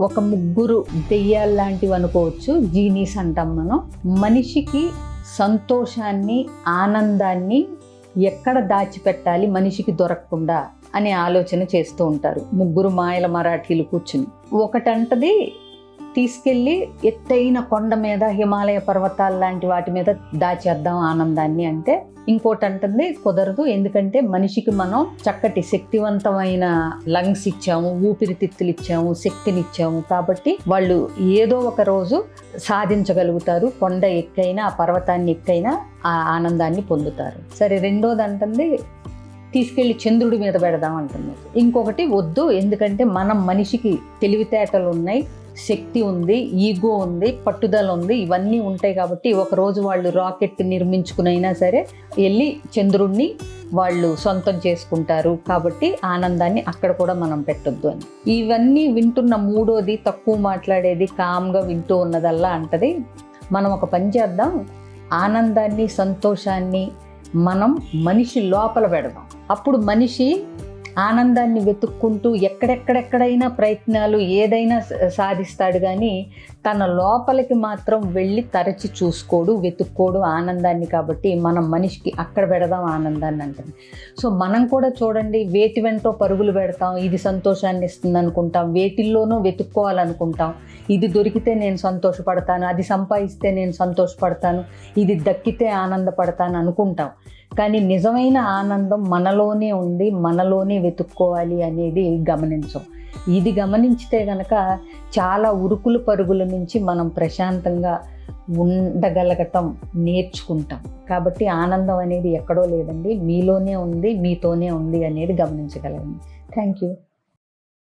ఒక ముగ్గురు దెయ్యాలు లాంటివి అనుకోవచ్చు, జీనీస్ అంటాం మనం. మనిషికి సంతోషాన్ని, ఆనందాన్ని ఎక్కడ దాచిపెట్టాలి మనిషికి దొరకకుండా అనే ఆలోచన చేస్తూ ఉంటారు ముగ్గురు మాయల మరాఠీలు కూర్చుని. ఒకటంటది తీసుకెళ్ళి ఎత్తైన కొండ మీద, హిమాలయ పర్వతాల లాంటి వాటి మీద దాచేద్దాం ఆనందాన్ని అంటే, ఇంకోటి అంటుంది కుదరదు, ఎందుకంటే మనిషికి మనం చక్కటి శక్తివంతమైన లంగ్స్ ఇచ్చాము, ఊపిరితిత్తులు ఇచ్చాము, శక్తినిచ్చాము, కాబట్టి వాళ్ళు ఏదో ఒక రోజు సాధించగలుగుతారు, కొండ ఎక్కైనా ఆ పర్వతాన్ని ఎక్కైనా ఆ ఆనందాన్ని పొందుతారు. సరే, రెండోది అంటుంది తీసుకెళ్ళి చంద్రుడి మీద పెడదాం అంటుంది. ఇంకొకటి వద్దు, ఎందుకంటే మనం మనిషికి తెలివితేటలు ఉన్నాయి, శక్తి ఉంది, ఈగో ఉంది, పట్టుదల ఉంది, ఇవన్నీ ఉంటాయి, కాబట్టి ఒకరోజు వాళ్ళు రాకెట్ నిర్మించుకునైనా సరే వెళ్ళి చంద్రుడిని వాళ్ళు సొంతం చేసుకుంటారు, కాబట్టి ఆనందాన్ని అక్కడ కూడా మనం పెట్టొద్దు అని. ఇవన్నీ వింటున్న మూడోది తక్కువ మాట్లాడేది, కామ్గా వింటూ ఉన్నదల్లా అంటది, మనం ఒక పని చేద్దాం, ఆనందాన్ని సంతోషాన్ని మనం మనిషి లోపల పెడదాం. అప్పుడు మనిషి ఆనందాన్ని వెతుక్కుంటూ ఎక్కడెక్కడెక్కడైనా ప్రయత్నాలు ఏదైనా సాధిస్తాడు, కానీ తన లోపలికి మాత్రం వెళ్ళి తరచి చూసుకోడు, వెతుక్కోడు ఆనందాన్ని. కాబట్టి మనం మనిషికి అక్కడ పెడదాం ఆనందాన్ని అంటుంది. సో మనం కూడా చూడండి, వేటి వెంటో పరుగులు పెడతాం, ఇది సంతోషాన్ని ఇస్తుంది అనుకుంటాం, వేటిల్లోనో వెతుక్కోవాలనుకుంటాం, ఇది దొరికితే నేను సంతోషపడతాను, అది సంపాదిస్తే నేను సంతోషపడతాను, ఇది దక్కితే ఆనందపడతాను అనుకుంటాం. కానీ నిజమైన ఆనందం మనలోనే ఉంది, మనలోనే వెతుక్కోవాలి అనేది గమనించం. ఇది గమనించితే గనక చాలా ఉరుకులు పరుగుల నుంచి మనం ప్రశాంతంగా ఉండగలగటం నేర్చుకుంటాం. కాబట్టి ఆనందం అనేది ఎక్కడో లేదండి, మీలోనే ఉంది, మీతోనే ఉంది అనేది గమనించగలగండి. Thank you.